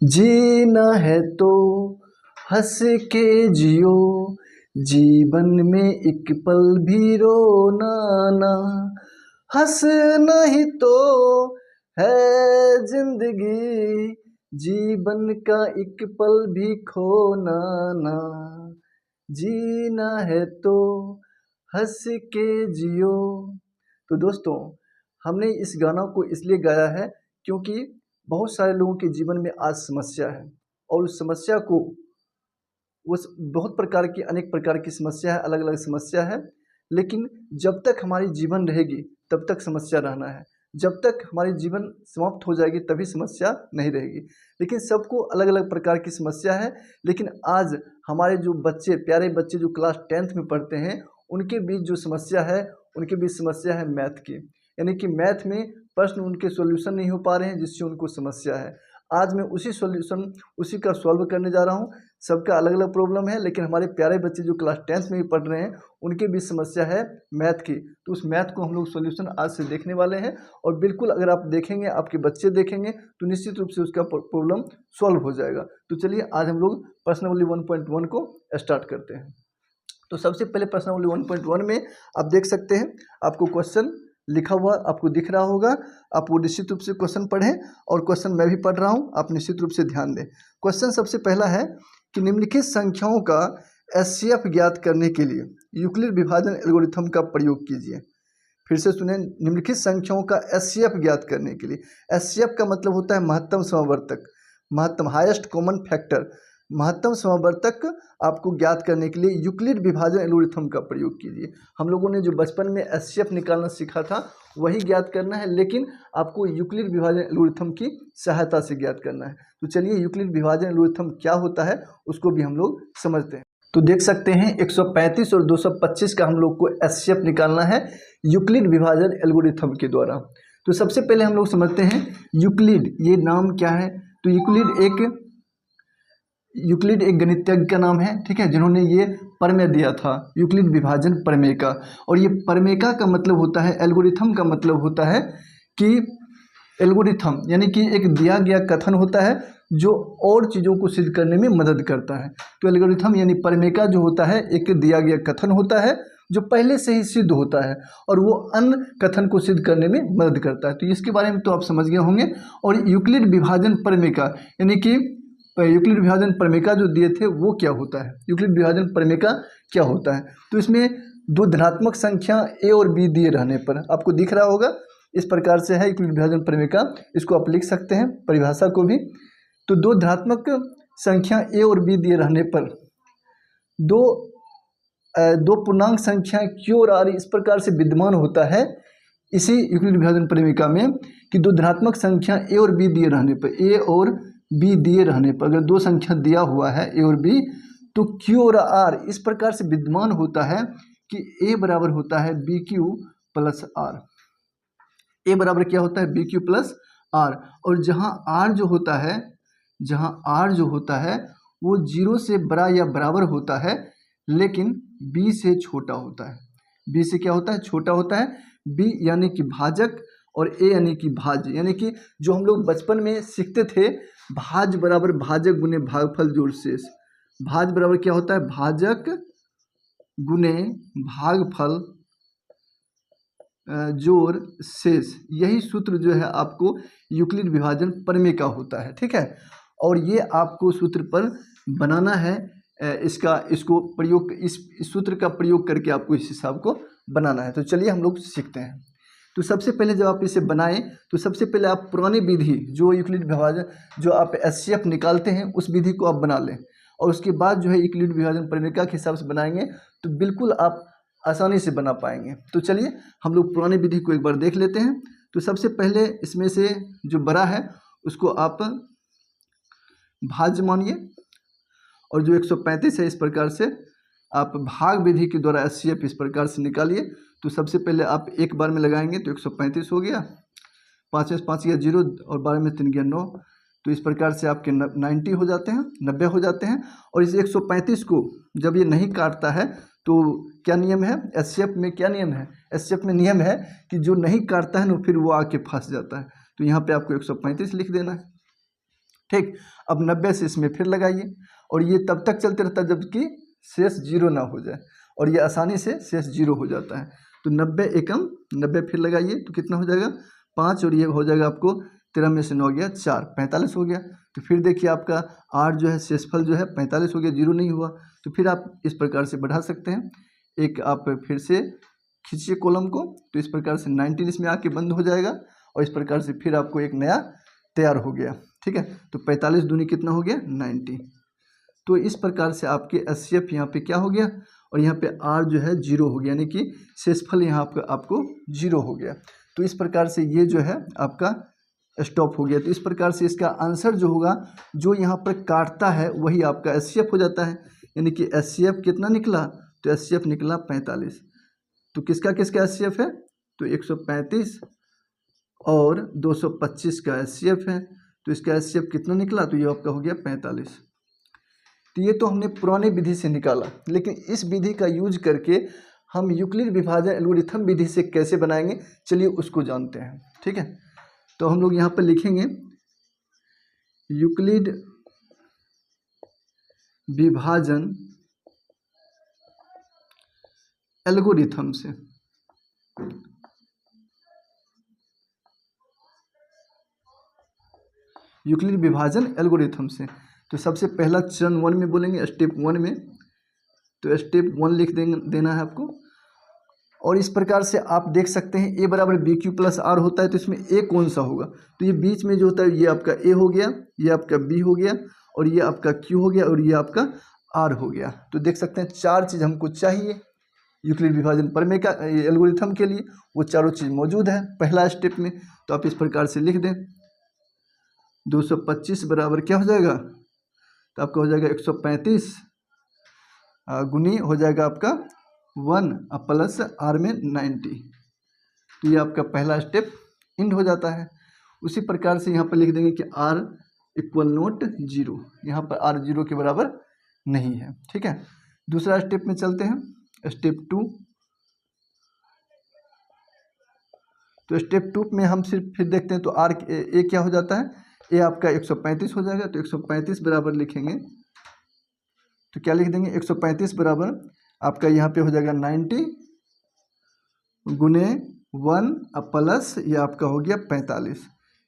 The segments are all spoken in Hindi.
जीना है तो हंस के जियो, जीवन में एक पल भी रोना ना। हंसना ही तो है जिंदगी, जीवन का एक पल भी खोना ना। जीना है तो हंस के जियो। तो दोस्तों, हमने इस गाना को इसलिए गाया है क्योंकि बहुत सारे लोगों के जीवन में आज समस्या है, और उस समस्या को बहुत प्रकार की अनेक प्रकार की समस्या है, अलग अलग समस्या है। लेकिन जब तक हमारी जीवन रहेगी तब तक समस्या रहना है, जब तक हमारी जीवन समाप्त हो जाएगी तभी समस्या नहीं रहेगी। लेकिन सबको अलग अलग प्रकार की समस्या है। लेकिन आज हमारे जो बच्चे, प्यारे बच्चे जो क्लास 10th में पढ़ते हैं, उनके बीच जो समस्या है, उनके बीच समस्या है मैथ की। यानी कि मैथ में प्रश्न उनके सॉल्यूशन नहीं हो पा रहे हैं, जिससे उनको समस्या है। आज मैं उसी का सॉल्व करने जा रहा हूँ। सबका अलग अलग प्रॉब्लम है, लेकिन हमारे प्यारे बच्चे जो क्लास 10th में ही पढ़ रहे हैं, उनके बीच समस्या है मैथ की। तो उस मैथ को हम लोग सॉल्यूशन आज से देखने वाले हैं, और बिल्कुल अगर आप देखेंगे, आपके बच्चे देखेंगे, तो निश्चित रूप से उसका प्रॉब्लम सॉल्व हो जाएगा। तो चलिए आज हम लोग प्रश्नावली 1.1 को स्टार्ट करते हैं। तो सबसे पहले प्रश्नावली 1.1 में आप देख सकते हैं, आपको क्वेश्चन लिखा हुआ आपको दिख रहा होगा। आप वो निश्चित रूप से क्वेश्चन पढ़ें, और क्वेश्चन मैं भी पढ़ रहा हूँ, आप निश्चित रूप से ध्यान दें। क्वेश्चन सबसे पहला है कि निम्नलिखित संख्याओं का एचसीएफ ज्ञात करने के लिए यूक्लिड विभाजन एल्गोरिथम का प्रयोग कीजिए। फिर से सुने, निम्नलिखित संख्याओं का एचसीएफ ज्ञात करने के लिए, एचसीएफ का मतलब होता है महत्तम समवर्तक, महत्तम हाईएस्ट कॉमन फैक्टर, महत्तम समवर्तक आपको ज्ञात करने के लिए यूक्लिड विभाजन एल्गोरिथम का प्रयोग कीजिए। हम लोगों ने जो बचपन में एचसीएफ निकालना सीखा था वही ज्ञात करना है, लेकिन आपको यूक्लिड विभाजन एल्गोरिथम की सहायता से ज्ञात करना है। तो चलिए यूक्लिड विभाजन एल्गोरिथम क्या होता है उसको भी हम लोग समझते हैं। तो देख सकते हैं 135 और 225 का हम लोग को एचसीएफ निकालना है यूक्लिड विभाजन एल्गोरिथम के द्वारा। तो सबसे पहले हम लोग समझते हैं यूक्लिड ये नाम क्या है। तो यूक्लिड एक गणितज्ञ का नाम है, ठीक है, जिन्होंने ये प्रमेय दिया था, यूक्लिड विभाजन प्रमेय का। और ये प्रमेय का मतलब होता है, एल्गोरिथम का मतलब होता है कि एल्गोरिथम यानी कि एक दिया गया कथन होता है जो और चीज़ों को सिद्ध करने में मदद करता है। तो एल्गोरिथम यानी प्रमेय जो होता है एक दिया गया कथन होता है जो पहले से ही सिद्ध होता है, और वो अन्य कथन को सिद्ध करने में मदद करता है। तो इसके बारे में तो आप समझ गए होंगे। और यूक्लिड विभाजन प्रमेय यानी कि यूक्लिड विभाजन प्रमेय जो दिए थे वो क्या होता है, यूक्लिड विभाजन प्रमेय क्या होता है। तो इसमें दो धनात्मक संख्या ए और बी दिए रहने पर, आपको दिख रहा होगा इस प्रकार से है यूक्लिड विभाजन प्रमेय इसको आप लिख सकते हैं परिभाषा को भी। तो दो धनात्मक संख्या ए और बी दिए रहने पर दो पूर्णांक संख्या क्यू और आर इस प्रकार से विद्यमान होता है इसी यूक्लिड विभाजन प्रमेय में कि दो धनात्मक संख्या ए और बी दिए रहने पर, ए और बी दिए रहने पर, अगर दो संख्या दिया हुआ है ए और बी, तो क्यू और आर इस प्रकार से विद्यमान होता है कि ए बराबर होता है बी क्यू प्लस आर। ए बराबर क्या होता है बी क्यू प्लस आर। और जहाँ आर जो होता है वो 0 से बड़ा या बराबर होता है, लेकिन बी से छोटा होता है। बी से क्या होता है, छोटा होता है। बी यानी कि भाजक और ए यानी कि भाज्य, यानी कि जो हम लोग बचपन में सीखते थे, भाज्य बराबर भाजक गुने भागफल जोड़ शेष। भाज्य बराबर क्या होता है, भाजक गुने भागफल जोड़ शेष। यही सूत्र जो है आपको यूक्लिड विभाजन प्रमेय का होता है, ठीक है। और ये आपको सूत्र पर बनाना है, इसको प्रयोग, इस सूत्र का प्रयोग करके आपको इस हिसाब को बनाना है। तो चलिए हम लोग सीखते हैं। तो सबसे पहले जब आप इसे बनाएं तो सबसे पहले आप पुरानी विधि जो यूक्लिड विभाजन जो आप एचसीएफ निकालते हैं उस विधि को आप बना लें, और उसके बाद जो है यूक्लिड विभाजन प्रमेय के हिसाब से बनाएंगे तो बिल्कुल आप आसानी से बना पाएंगे। तो चलिए हम लोग पुरानी विधि को एक बार देख लेते हैं। तो सबसे पहले इसमें से जो बड़ा है उसको आप भाज्य मानिए, और जो 135 है इस प्रकार से आप भाग विधि के द्वारा एचसीएफ इस प्रकार से निकालिए। तो सबसे पहले आप एक बार में लगाएंगे तो 135 हो गया, 5 में 5 गया 0 और 12 में 3 गया 9। तो इस प्रकार से आपके 90 हो जाते हैं, 90 हो जाते हैं। और इस 135 को जब ये नहीं काटता है तो क्या नियम है एचसीएफ में, क्या नियम है एचसीएफ में, नियम है कि जो नहीं काटता है ना फिर वो आके फंस जाता है। तो यहाँ पे आपको 135 लिख देना है, ठीक। अब 90 से इसमें फिर लगाइए और ये तब तक चलते रहता है जबकि शेष 0 ना हो जाए, और ये आसानी से शेष 0 हो जाता है। तो 90 एकम 90 फिर लगाइए तो कितना हो जाएगा 5, और ये हो जाएगा आपको 13 में से 9 गया 4, 45 हो गया। तो फिर देखिए आपका 8 जो है शेषफल जो है 45 हो गया, 0 नहीं हुआ। तो फिर आप इस प्रकार से बढ़ा सकते हैं। एक आप फिर से खींचिए कॉलम को, तो इस प्रकार से 19 इसमें आके बंद हो जाएगा, और इस प्रकार से फिर आपको एक नया तैयार हो गया। ठीक है, तो 45 दूनी कितना हो गया 90। तो इस प्रकार से आपके HCF यहाँ पे क्या हो गया, और यहाँ पे R जो है 0 हो गया, यानी कि शेषफल यहाँ पे आपको 0 हो गया। तो इस प्रकार से ये जो है आपका स्टॉप हो गया। तो इस प्रकार से इसका आंसर जो होगा, जो यहाँ पर काटता है वही आपका HCF हो जाता है, यानी कि HCF कितना निकला, तो HCF निकला 45। तो किसका किसका HCF है, तो 135 और 225 का HCF है। तो इसका HCF कितना निकला, तो ये आपका हो गया 45। तो ये तो हमने पुराने विधि से निकाला, लेकिन इस विधि का यूज करके हम यूक्लिड विभाजन एल्गोरिथम विधि से कैसे बनाएंगे, चलिए उसको जानते हैं। ठीक है, तो हम लोग यहाँ पर लिखेंगे यूक्लिड विभाजन एल्गोरिथम से। यूक्लिड विभाजन एल्गोरिथम से तो सबसे पहला चरण 1 में बोलेंगे, स्टेप 1 में। तो स्टेप 1 लिख देना है आपको, और इस प्रकार से आप देख सकते हैं A बराबर BQ प्लस R होता है, तो इसमें A कौन सा होगा, तो ये बीच में जो होता है ये आपका A हो गया, ये आपका B हो गया, और ये आपका Q हो गया, और ये आपका R हो गया। तो देख सकते हैं 4 चीज़ हमको चाहिए यूक्लिड विभाजन प्रमेय का एल्गोरिथम के लिए, वो चारों चीज़ मौजूद है पहला स्टेप में। तो आप इस प्रकार से लिख दें 225 बराबर क्या हो जाएगा, तो आपका हो जाएगा 135 गुनी हो जाएगा आपका 1 प्लस R में 90। तो ये आपका पहला स्टेप इंड हो जाता है। उसी प्रकार से यहाँ पर लिख देंगे कि R इक्वल नोट 0, यहाँ पर R 0 के बराबर नहीं है। ठीक है, दूसरा स्टेप में चलते हैं, स्टेप 2। तो स्टेप 2 में हम सिर्फ फिर देखते हैं, तो R A क्या हो जाता है, A आपका 135 हो जाएगा। तो 135 बराबर लिखेंगे, तो क्या लिख देंगे 135 बराबर आपका यहाँ पे हो जाएगा 90 गुने 1 प्लस ये आपका हो गया 45।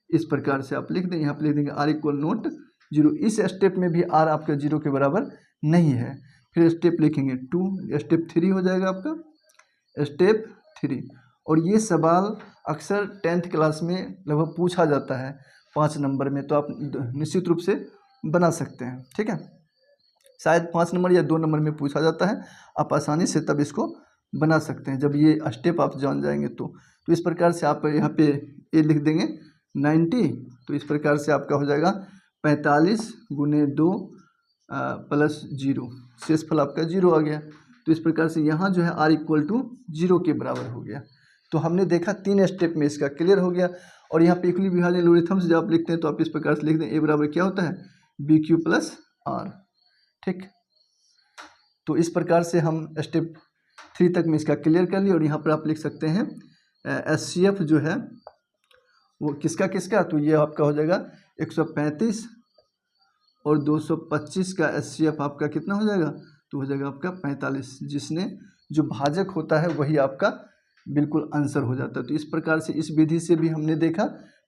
इस प्रकार से आप लिख दें, यहाँ पे लिख देंगे R इक्वल नोट 0। इस स्टेप में भी R आपका 0 के बराबर नहीं है। फिर स्टेप लिखेंगे 2, स्टेप 3 हो जाएगा आपका स्टेप 3। और ये सवाल अक्सर 10th क्लास में लगभग पूछा जाता है 5 नंबर में, तो आप निश्चित रूप से बना सकते हैं। ठीक है, शायद 5 नंबर या 2 नंबर में पूछा जाता है, आप आसानी से तब इसको बना सकते हैं जब ये स्टेप आप जान जाएंगे। तो इस प्रकार से आप यहाँ पे A लिख देंगे 90। तो इस प्रकार से आपका हो जाएगा 45 गुने 2 प्लस 0, शेषफल आपका 0 आ गया। तो इस प्रकार से यहाँ जो है R इक्वल टू 0 के बराबर हो गया। तो हमने देखा 3 स्टेप में इसका क्लियर हो गया। और यहाँ पे यूक्लिड विभाजन एल्गोरिथम से जब आप लिखते हैं तो आप इस प्रकार से लिख दें A बराबर क्या होता है BQ प्लस R। ठीक, तो इस प्रकार से हम स्टेप 3 तक में इसका क्लियर कर लिया। और यहाँ पर आप लिख सकते हैं HCF जो है वो किसका किसका, तो ये आपका हो जाएगा 135 और 225 का HCF आपका कितना हो जाएगा, तो हो जाएगा आपका 45, जिसने जो भाजक होता है वही आपका बिल्कुल आंसर हो जाता है। तो इस प्रकार से इस विधि से भी हमने देखा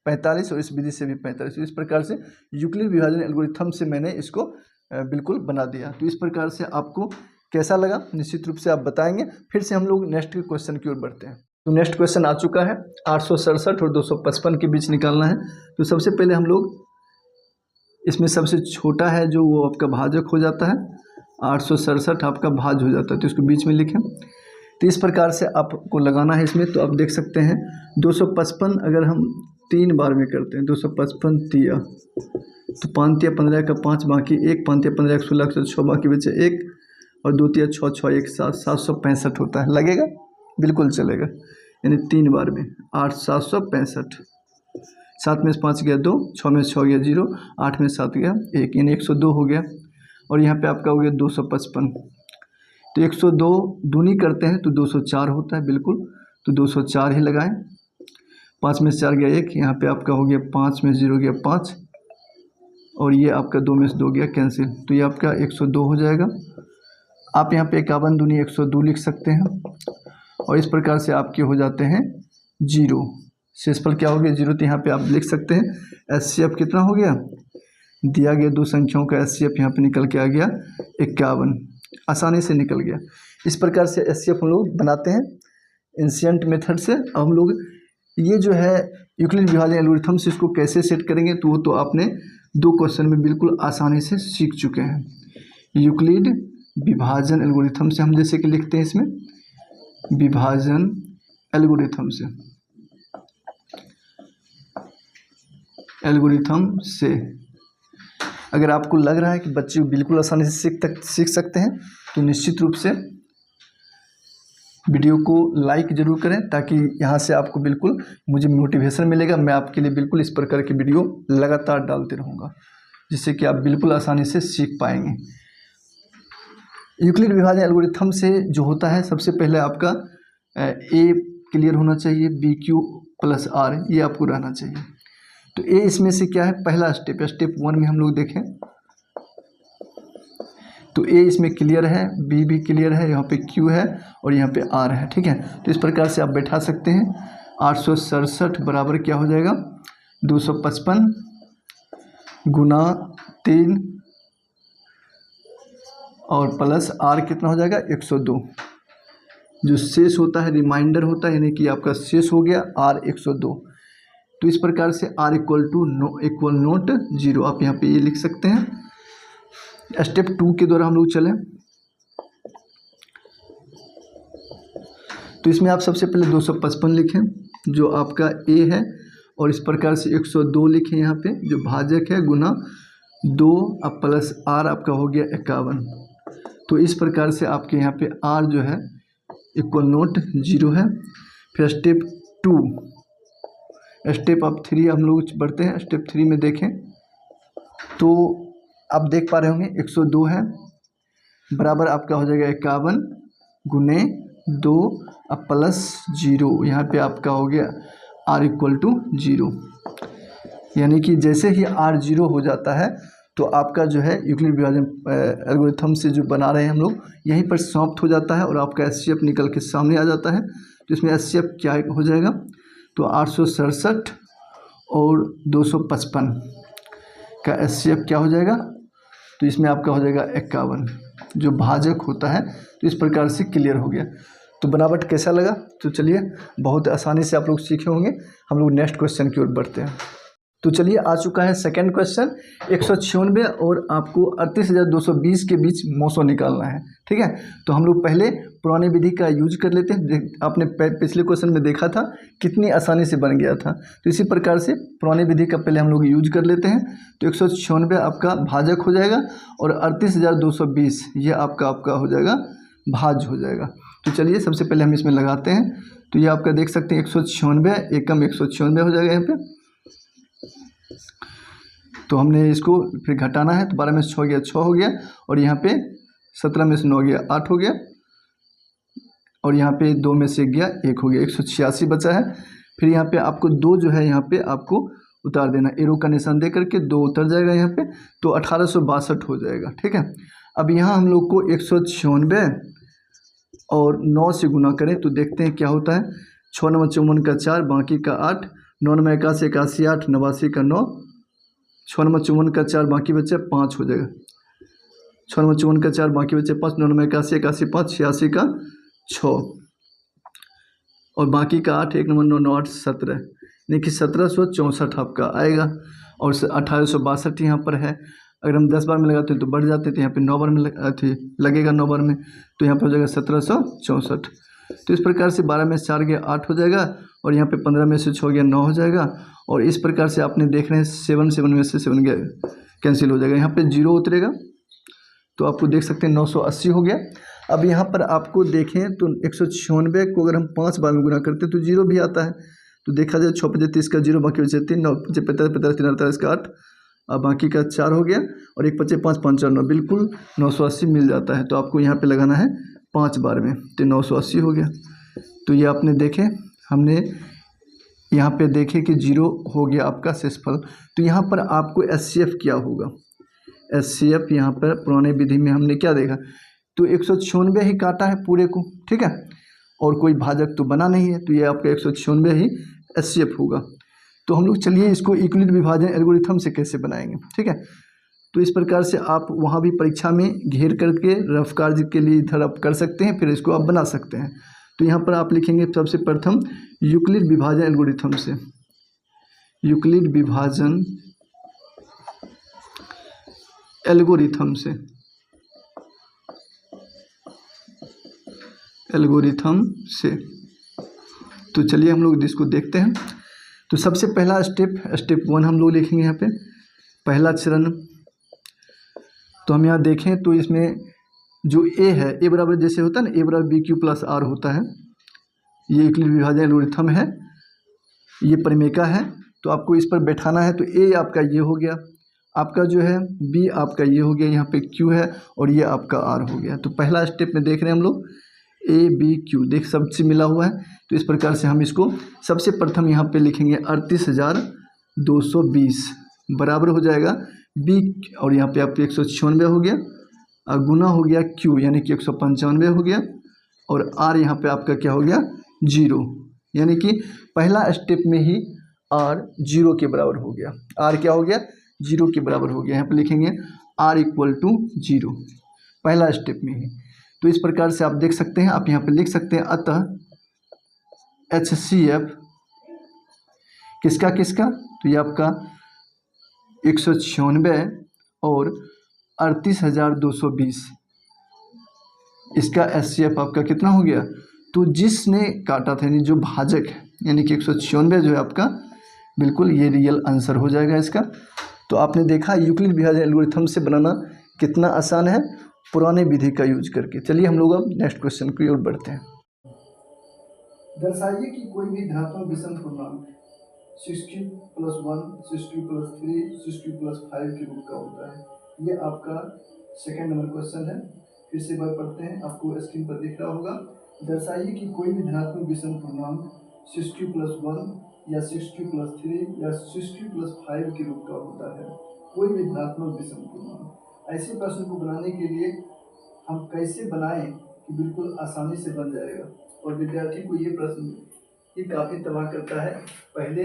45 और इस विधि से भी 45। इस प्रकार से यूक्लिड विभाजन एल्गोरिथम से मैंने इसको बिल्कुल बना दिया। तो इस प्रकार से आपको कैसा लगा निश्चित रूप से आप बताएंगे। फिर से हम लोग नेक्स्ट के क्वेश्चन की ओर बढ़ते हैं। तो नेक्स्ट क्वेश्चन आ चुका है, 867 और 255 के बीच निकालना है। तो सबसे पहले हम लोग इसमें सबसे छोटा है जो वो आपका भाजक हो जाता है, 867 आपका भाज हो जाता है, तो इसको बीच में लिखें। तो इस प्रकार से आपको लगाना है इसमें। तो आप देख सकते हैं 255 अगर हम 3 बार में करते हैं, 255 तिया तो 5 तिया 15 का 5 बाकी 1, 5 तिया 15 16 6 बाकी बचे 1 और 2 तिया 6 6 1 7 765 होता है। लगेगा, बिल्कुल चलेगा, यानी 3 बार में 8 765। 7 में से 5 गया 2, 6 में से 6 गया 0, 8 में से 7 गया 1, यानी 102 हो गया। और यहाँ पे आपका हो गया 255। तो 102 दूनी करते हैं तो 204 होता है, बिल्कुल, तो 204 ही लगाएं। 5 में से 4 गया 1, यहाँ पे आपका हो गया 5 में 0 गया 5 और ये आपका 2 में से 2 गया कैंसिल, तो ये आपका 102 हो जाएगा। आप यहाँ पे 51 दूनी 102 लिख सकते हैं और इस प्रकार से आपके हो जाते हैं 0। शेषफल क्या हो गया 0, तो यहाँ पे आप लिख सकते हैं HCF कितना हो गया, दिया गया 2 संख्याओं का HCF यहाँ पे निकल के आ गया 51, आसानी से निकल गया। इस प्रकार से HCF हम लोग बनाते हैं एंशिएंट मेथड से। अब हम लोग ये जो है यूक्लिड विभाजन एल्गोरिथम से इसको कैसे सेट करेंगे, तो वो तो आपने 2 क्वेश्चन में बिल्कुल आसानी से सीख चुके हैं। यूक्लिड विभाजन एल्गोरिथम से हम जैसे कि लिखते हैं इसमें विभाजन एल्गोरिथम से अगर आपको लग रहा है कि बच्चे बिल्कुल आसानी से सीख सकते हैं तो निश्चित रूप से वीडियो को लाइक ज़रूर करें, ताकि यहाँ से आपको बिल्कुल मुझे मोटिवेशन मिलेगा। मैं आपके लिए बिल्कुल इस प्रकार की वीडियो लगातार डालते रहूँगा, जिससे कि आप बिल्कुल आसानी से सीख पाएंगे। यूक्लिड विभाजन एल्गोरिथम से जो होता है, सबसे पहले आपका ए क्लियर होना चाहिए, BQ + R ये आपको रहना चाहिए। तो ए इसमें से क्या है, पहला स्टेप 1 में हम लोग देखें तो ए इसमें क्लियर है, बी भी क्लियर है, यहाँ पे Q है और यहाँ पे R है, ठीक है। तो इस प्रकार से आप बैठा सकते हैं 867 बराबर क्या हो जाएगा 255 गुना 3 और प्लस R कितना हो जाएगा 102। जो शेष होता है रिमाइंडर होता है, यानी कि आपका शेष हो गया R 102। तो इस प्रकार से R इक्वल नोट 0 आप यहाँ पे ये लिख सकते हैं। स्टेप 2 के द्वारा हम लोग चलें तो इसमें आप सबसे पहले 255 लिखें जो आपका ए है, और इस प्रकार से 102 लिखें यहाँ पे जो भाजक है, गुना 2 अब प्लस R आपका हो गया 51। तो इस प्रकार से आपके यहाँ पे R जो है इक्वल नोट 0 है। फिर स्टेप 3 हम लोग बढ़ते हैं। स्टेप 3 में देखें तो आप देख पा रहे होंगे 102 है बराबर आपका हो जाएगा 51 गुने 2 अब प्लस 0, यहाँ पे आपका हो गया R इक्वल टू 0। यानी कि जैसे ही R 0 हो जाता है तो आपका जो है यूक्लिड विभाजन एल्गोरिथम से जो बना रहे हैं हम लोग, यहीं पर समाप्त हो जाता है और आपका HCF निकल के सामने आ जाता है। तो इसमें HCF क्या हो जाएगा, तो 867 और 255 का HCF क्या हो जाएगा, तो इसमें आपका हो जाएगा 51 जो भाजक होता है। तो इस प्रकार से क्लियर हो गया। तो बनावट कैसा लगा, तो चलिए बहुत आसानी से आप लोग सीखे होंगे। हम लोग नेक्स्ट क्वेश्चन की ओर बढ़ते हैं। तो चलिए आ चुका है सेकंड क्वेश्चन 196 और आपको 38,220 के बीच मोसो निकालना है, ठीक है। तो हम लोग पहले पुरानी विधि का यूज कर लेते हैं। आपने पिछले क्वेश्चन में देखा था कितनी आसानी से बन गया था, तो इसी प्रकार से पुरानी विधि का पहले हम लोग यूज कर लेते हैं। तो 196 आपका भाजक हो जाएगा और 38,220 ये आपका हो जाएगा भाज्य हो जाएगा। तो चलिए सबसे पहले हम इसमें लगाते हैं। तो ये आपका देख सकते हैं 196 एकम 196 हो जाएगा यहाँ पे। तो हमने इसको फिर घटाना है, तो 12 में से 6 गया 6 हो गया, और यहाँ पे 17 में से 9 गया 8 हो गया, और यहाँ पे 2 में से 1 गया 1 हो गया, 186 बचा है। फिर यहाँ पे आपको 2 जो है यहाँ पे आपको उतार देना, एरो का निशान दे करके 2 उतर जाएगा यहाँ पे, तो 1862 हो जाएगा, ठीक है। अब यहाँ हम लोग को 196 और 9 से गुना करें तो देखते हैं क्या होता है। 6 नंबर 54 का 4 बाकी का 8, 9 नंबर 81 81 8 89 का 9, 6 नंबर 54 का 4 बाकी बचे 5 हो जाएगा। 6 नंबर 54 का 4 बाकी बचे 5, 9 नंबर 81 81 5 86 का 6 और बाकी का 8, 1 नंबर 9 9 8 17, यानी कि 1764 आपका आएगा। और 1862 यहाँ पर है। अगर हम 10 बार में लगाते हैं तो बढ़ जाते, तो यहाँ पे 9 बार में लगेगा 9 बार में, तो यहाँ पे हो जाएगा 1764। तो इस प्रकार से 12 में से 4 गया 8 हो जाएगा, और यहाँ पे 15 में से 6 गया 9 हो जाएगा, और इस प्रकार से आपने देख रहे हैं 7 में से 7 गया कैंसिल हो जाएगा, यहाँ पे 0 उतरेगा, तो आपको देख सकते हैं 980 हो गया। अब यहाँ पर आपको देखें तो 196 को अगर हम 5 बार में गुना करते हैं तो 0 भी आता है। तो देखा जाए 6 5 30 का 0 बाकी बचे 3, 9 5 45 45 3 48 का 8, अब बाकी का 4 हो गया, और 1 5 5 5 4 9, बिल्कुल 980 मिल जाता है। तो आपको यहाँ पे लगाना है 5 बार में, तो 980 हो गया। तो ये आपने देखें हमने यहाँ पे देखें कि 0 हो गया आपका शेषफल। तो यहाँ पर आपको HCF क्या होगा, HCF यहाँ पर पुराने विधि में हमने क्या देखा, तो 196 ही काटा है पूरे को, ठीक है, और कोई भाजक तो बना नहीं है, तो ये आपका 196 ही HCF होगा। तो हम लोग चलिए इसको यूक्लिड विभाजन एल्गोरिथम से कैसे बनाएंगे, ठीक है। तो इस प्रकार से आप वहाँ भी परीक्षा में घेर करके रफ कार्य के लिए इधर आप कर सकते हैं, फिर इसको आप बना सकते हैं। तो यहाँ पर आप लिखेंगे सबसे प्रथम यूक्लिड विभाजन एल्गोरिथम से, यूक्लिड विभाजन एल्गोरिथम से, एल्गोरिथम से। तो चलिए हम लोग इसको देखते हैं। तो सबसे पहला स्टेप 1 हम लोग लिखेंगे यहाँ पे, पहला चरण। तो हम यहाँ देखें तो इसमें जो ए है, ए बराबर जैसे होता है ना, ए बराबर बी क्यू प्लस आर होता है, ये यूक्लिड विभाजन एल्गोरिथम है, ये परिमेका है। तो आपको इस पर बैठाना है। तो ए आपका ये हो गया, आपका जो है बी आपका ये हो गया, यहाँ पे क्यू है, और ये आपका आर हो गया। तो पहला स्टेप में देख रहे हैं हम लोग ए बी क्यू, देख सबसे मिला हुआ है। तो इस प्रकार से हम इसको सबसे प्रथम यहाँ पे लिखेंगे 38,220 बराबर हो जाएगा बी, और यहाँ पे आपके 196 हो गया, और गुना हो गया क्यू यानी कि 195 हो गया, और आर यहाँ पे आपका क्या हो गया 0, यानी कि पहला स्टेप में ही आर 0 के बराबर हो गया। आर क्या हो गया 0 के बराबर हो गया। यहाँ पे लिखेंगे आर इक्वल टू 0 पहला स्टेप में ही। तो इस प्रकार से आप देख सकते हैं, आप यहाँ पे लिख सकते हैं अतः HCF किसका किसका, तो ये आपका 196 और 38,220, इसका HCF आपका कितना हो गया। तो जिसने काटा था यानी जो भाजक है, यानी कि 196 जो है आपका बिल्कुल ये रियल आंसर हो जाएगा इसका। तो आपने देखा यूक्लिड विभाजन एल्गोरिथम से बनाना कितना आसान है पुराने विधि का यूज करके। चलिए हम लोग अब नेक्स्ट क्वेश्चन की ओर बढ़ते हैं। दर्शाइए कि कोई भी धनात्मक विषम पूर्णांक 6q + 1, 6q + 3, 6q + 5 के रूप का होता है। ये आपका सेकेंड नंबर क्वेश्चन है। फिर से बात पढ़ते हैं, आपको स्क्रीन पर दिख रहा होगा। दर्शाइए कि कोई भी धनात्मक विषम पूर्णांक 6q + 1 या 6q + 3 या 6q + 5 के रूप का होता है। कोई भी धनात्मक विषम पूर्णांक। ऐसे प्रश्न को बनाने के लिए हम कैसे बनाएं कि बिल्कुल आसानी से बन जाएगा। और विद्यार्थी को ये प्रश्न ये काफ़ी तबाह करता है पहले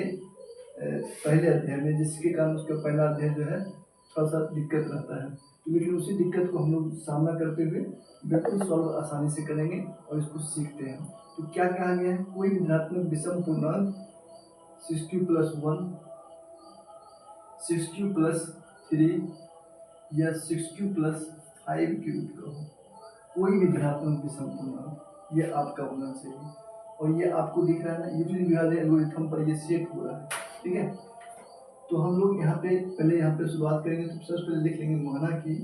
अध्याय में, जिसके कारण उसका पहला अध्याय जो है थोड़ा सा दिक्कत रहता है। लेकिन उसी दिक्कत को हम लोग सामना करते हुए बिल्कुल सॉल्व आसानी से करेंगे और इसको सीखते हैं। तो क्या कहा गया है, कोई भी धनात्मक विषम पूर्णांक 6q + 1, 6q + 3 या 6q + 5 के रूप का हो। कोई भी धनात्मक विषम पूर्णांक ये आपका होना चाहिए। और ये आपको दिख रहा है ना, यूक्लिड विभाजन एल्गोरिथम पर ये सेट हो रहा है, ठीक है। तो हम लोग यहाँ पे पहले यहाँ पे शुरुआत करेंगे। तो सबसे पहले लिख लेंगे माना कि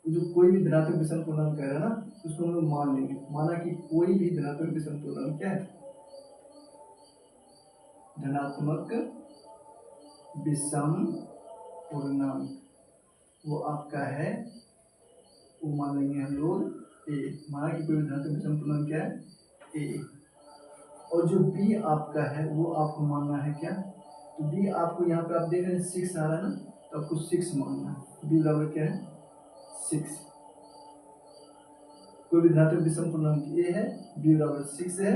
जो कोई भी धनात्मक विषम पूर्णांक कह रहा है ना, उसको हम लोग मान लेंगे। माना कि कोई भी धनात्मक विषम पूर्णांक क्या है, धनात्मक विषम पूर्णांक वो आपका है, वो मान लेंगे हम लोग ए। माना कि कोई धनात्मक विषम पूर्णांक क्या है ए, और जो बी आपका है वो आपको मानना है क्या, तो बी आपको यहाँ पे आप देख रहे हैं 6 आ रहा है ना, तो आपको 6 मानना है। बी बराबर क्या है 6। कोई भी धनात्मक विषम पूर्णांक ए है, बी बराबर 6 है,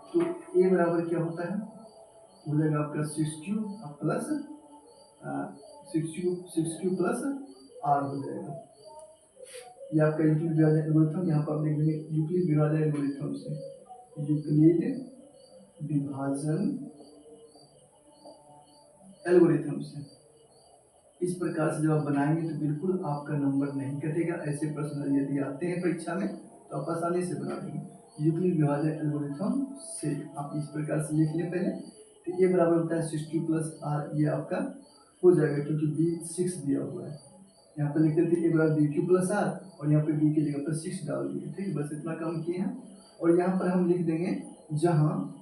तो ए बराबर क्या होता है, हो जाएगा आपका 6q + आर हो जाएगा। ये आपका यूक्लिड विभाजन एल्गोरिथम, यहाँ पर आप लिख देंगे यूक्लिड विभाजन एल्गोरिथम से, यूक्लिड विभाजन एल्गोरिथम से। इस प्रकार से जब आप बनाएंगे तो बिल्कुल आपका नंबर नहीं कटेगा। ऐसे प्रश्न यदि आते हैं परीक्षा में तो आप आसानी से बना देंगे। यूक्लिड विभाजन एल्गोरिथम से आप इस प्रकार से लिख लें पहले। तो ये बराबर होता है 6q + r, ये आपका हो जाएगा क्योंकि b 6 दिया हुआ है। यहाँ पे लिखते थे ए बराबर bq + r, और यहाँ पे b की जगह पर 6 डाल दिए, ठीक है। बस इतना काम किए हैं। और यहाँ पर हम लिख देंगे जहाँ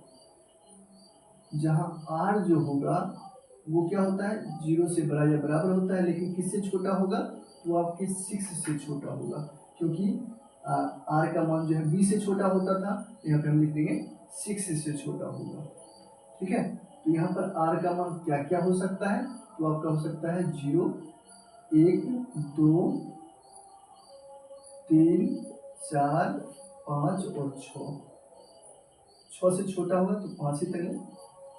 r जो होगा वो क्या होता है 0 से बड़ा या बराबर होता है, लेकिन किससे छोटा होगा, तो आपके 6 से छोटा होगा, क्योंकि r का मान जो है b से छोटा होता था। यहाँ पे हम लिख देंगे 6 इससे छोटा होगा। ठीक है, तो यहाँ पर r का मान क्या क्या हो सकता है, तो आपका हो सकता है 0, 1, 2, 3, 4, 5 और 6। 6 से छोटा होगा तो 5 ही तक है।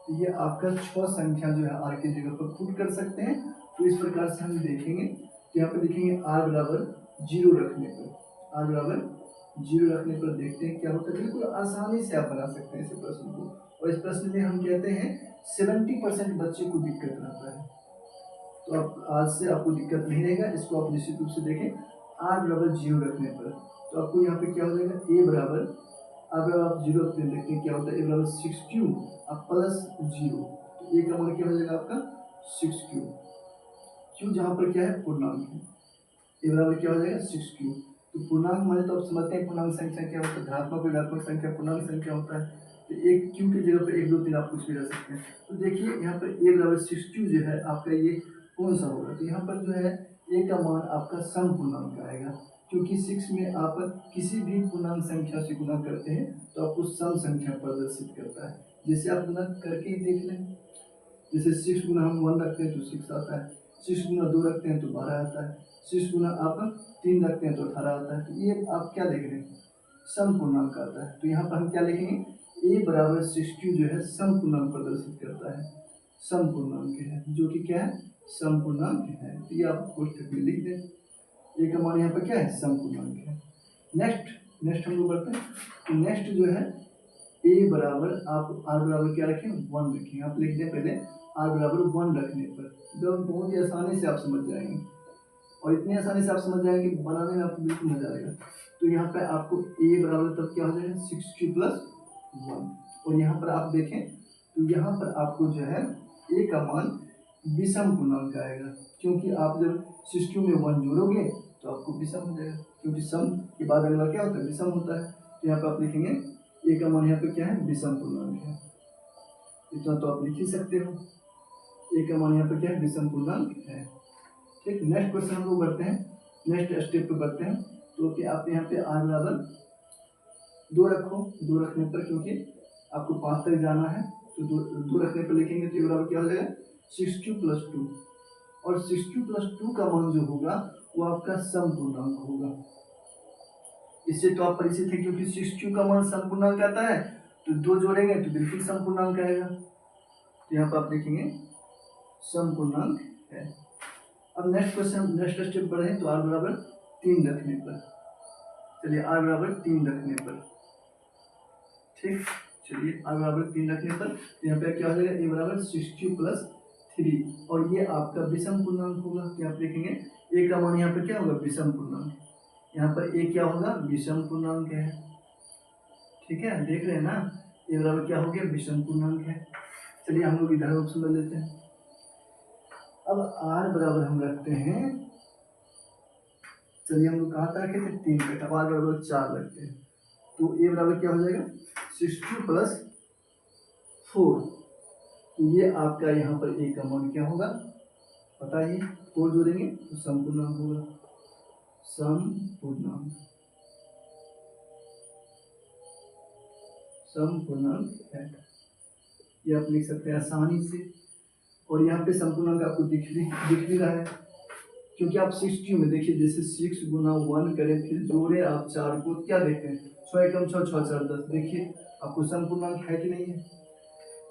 तो ये आपका 6 संख्या जो है r की जगह पर पुट कर सकते हैं। तो इस प्रकार से हम देखेंगे, तो यहाँ पर लिखेंगे r बराबर 0 रखने पर, r बराबर 0 रखने पर देखते हैं क्या होता है। बिल्कुल आसानी से आप बना सकते हैं इस प्रश्न को। और इस प्रश्न में हम कहते हैं 70% बच्चे को दिक्कत रहता है। तो अब आज से आपको दिक्कत नहीं रहेगा, इसको आप निश्चित रूप से देखें। r बराबर 0 रखने पर तो आपको यहाँ पे क्या हो जाएगा, a बराबर, अगर आप 0 देखते हैं क्या होता है, a बराबर 6 अब प्लस 0, तो a का मान क्या हो जाएगा आपका 6 क्यू जहाँ पर क्या है पूर्णांक है, a बराबर क्या हो जाएगा 6 तो पूर्णांक माने तो आप समझते हैं पूर्णांक संख्या क्या होता है, धनात्मक ऋणात्मक संख्या पूर्णांक संख्या होता है। तो एक क्यू की जगह पर 1 2 3 आप कुछ भी रख सकते हैं। तो देखिए यहाँ पर a बराबर 6 जो है आपका ये कौन सा होगा, तो यहाँ पर जो है a का मान आपका सम पूर्णांक आएगा, क्योंकि 6 में आप किसी भी पूर्णांक संख्या से गुना करते हैं तो आपको सम संख्या प्रदर्शित करता है। जैसे आप गुना करके ही देख लें, जैसे 6 गुना हम 1 रखते हैं तो 6 आता है, 6 गुना 2 रखते हैं तो 12 आता है, 6 गुना आप 3 रखते हैं तो 18 आता है। तो ये आप क्या देख रहे हैं, सम पूर्णांक आता है। तो यहाँ पर हम क्या लिखेंगे, a बराबर 6 जो है सम पूर्णांक प्रदर्शित करता है, सम पूर्णांक है, जो कि क्या है सम पूर्णांक है। तो ये आप कोष्ठक में लिख दें, a का मान यहाँ पर क्या है सम पूर्णांक है। नेक्स्ट हम लोग बढ़ते हैं। तो नेक्स्ट जो है a बराबर आप r बराबर क्या रखें 1 रखें, आप लिख दें पहले r बराबर 1 रखने पर, जो बहुत ही आसानी से आप समझ जाएंगे, और इतनी आसानी से आप समझ जाएंगे बनाने में आपको बिल्कुल मजा आएगा। तो यहाँ पे आपको a बराबर तब क्या हो जाएगा 6 प्लस 1, और यहाँ पर आप देखें तो यहाँ पर आपको जो है a का मान विषम पूर्णांक आएगा, क्योंकि आप जब 6 में 1 जोड़ोगे तो आपको विषम हो जाएगा, क्योंकि सम के बाद अगला क्या होता है विषम होता है। तो यहाँ पर आप लिखेंगे a का मान यहाँ पे क्या है विषम पूर्णांक है, इतना तो आप लिख ही सकते हो, a का मान यहाँ पे क्या है विषम पूर्णांक है। ठीक, नेक्स्ट क्वेश्चन हम लोग बढ़ते हैं, नेक्स्ट स्टेप पे बढ़ते हैं। तो कि आप यहाँ पे r बराबर 2 रखो, 2 रखने पर क्योंकि आपको 5 तक जाना है, तो 2 रखने पर लिखेंगे तो बराबर क्या हो जाएगा 6 प्लस 2, और 6 प्लस 2 का मान जो होगा वो आपका सम पूर्णांक होगा। इससे तो आप परिचित है, क्योंकि 6 का मान सम पूर्णांक आता है, तो 2 जोड़ेंगे तो बिल्कुल सम पूर्णांक आएगा। तो यहाँ पर आप लिखेंगे सम पूर्णांक है। अब नेक्स्ट क्वेश्चन, नेक्स्ट स्टेप बढ़े तो r बराबर 3 रखने पर, चलिए r बराबर 3 रखने पर, ठीक, चलिए r बराबर 3 रखने पर यहाँ पे क्या हो जाएगा a बराबर 6 प्लस 3, और ये आपका विषम पूर्णांक होगा। तो आप लिखेंगे a का मान यहाँ पर क्या होगा विषम पूर्णांक, यहाँ पर a क्या होगा विषम पूर्णांक है। ठीक है, देख रहे हैं ना, a बराबर क्या हो गया विषम पूर्णांक है। चलिए हम लोग इधर ऑप्शन ले लेते हैं। अब r बराबर हम रखते हैं, चलिए हम लोग कहाँ तक रखे थे 3 पे, अब r बराबर 4 रखते हैं। तो a बराबर क्या हो जाएगा 6 प्लस 4, तो ये आपका यहाँ पर a का मान क्या होगा पता ही, 4 जोड़ेंगे तो सम पूर्णांक होगा, सम पूर्णांक, सम पूर्णांक है, ये आप लिख सकते हैं आसानी से। और यहाँ पे संपूर्णांक आपको दिख भी रहा है, क्योंकि आप 6 में देखिए, जैसे 6 गुना 1 करें फिर जोड़े आप 4 को, क्या देखते हैं 6 एकम 6 6 4 10, देखिए आपको संपूर्णांक है कि नहीं है,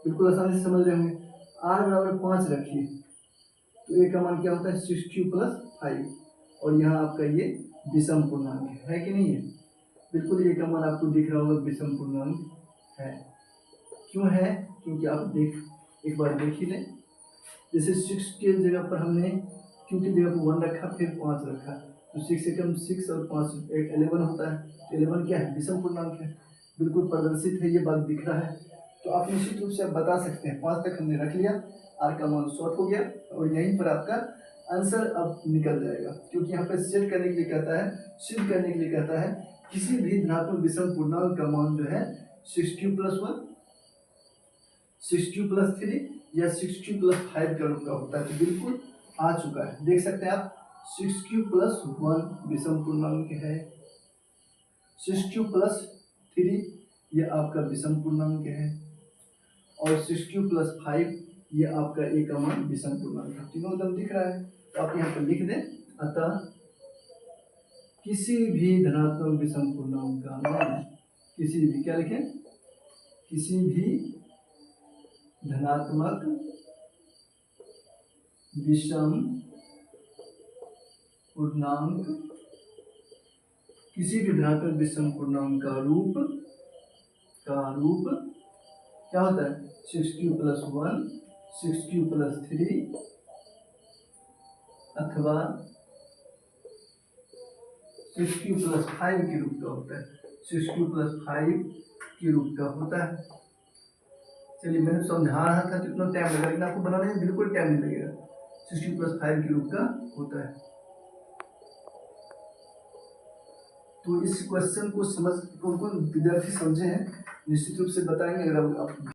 बिल्कुल आसानी से समझ रहे होंगे। r बराबर 5 रखिए तो a का मान क्या होता है 6 प्लस 5, और यहाँ आपका ये विषम पूर्णांक है कि नहीं है, बिल्कुल a का मान आपको दिख रहा होगा विषम पूर्णांक है। क्यों है, क्योंकि आप एक बार देख ही लें, जैसे 6 के जगह पर हमने क्यू की जगह पर 1 रखा फिर 5 रखा, तो 6 एकम 6 और 5 11 होता है, तो 11 क्या है विषम पूर्णांक है, बिल्कुल प्रदर्शित है, ये बात दिख रहा है। तो आप निश्चित रूप से आप बता सकते हैं 5 तक हमने रख लिया, r का मान शॉर्ट हो गया, और यहीं पर आपका आंसर अब निकल जाएगा, क्योंकि यहाँ पे सेट करने के लिए कहता है, सिद्ध करने के लिए कहता है किसी भी धनात्मक विषम पूर्णांक का मान जो है 6 प्लस 1, 6 प्लस 3 या 6 प्लस 5 का रूप का होता है। तो बिल्कुल आ चुका है, देख सकते हैं आप 6 प्लस 1 विषम पूर्णांक है, 6 प्लस 3 ये आपका विषम पूर्णांक है, और 6q+5 ये आपका ए का मान विषम पूर्णांक है। तीनों एकदम दिख रहा है, तो आप यहाँ पर लिख दें, अतः किसी भी धनात्मक विषम पूर्णांक का मान, किसी भी, क्या लिखें, किसी भी धनात्मक विषम पूर्णांक, किसी भी धनात्मक विषम पूर्णांक का रूप क्या होता है, 6q+1, 6q+3 अथवा 6q+5 के रूप का होता है, 6q+5 के रूप का होता है। चलिए, मैंने समझा रहा था तो इतना टाइम लगेगा, लेकिन आपको बनाने में बिल्कुल टाइम नहीं लगेगा। 6q+5 के रूप का होता है। तो इस क्वेश्चन को समझ कौन कौन विद्यार्थी समझे हैं निश्चित रूप से बताएंगे। अगर आप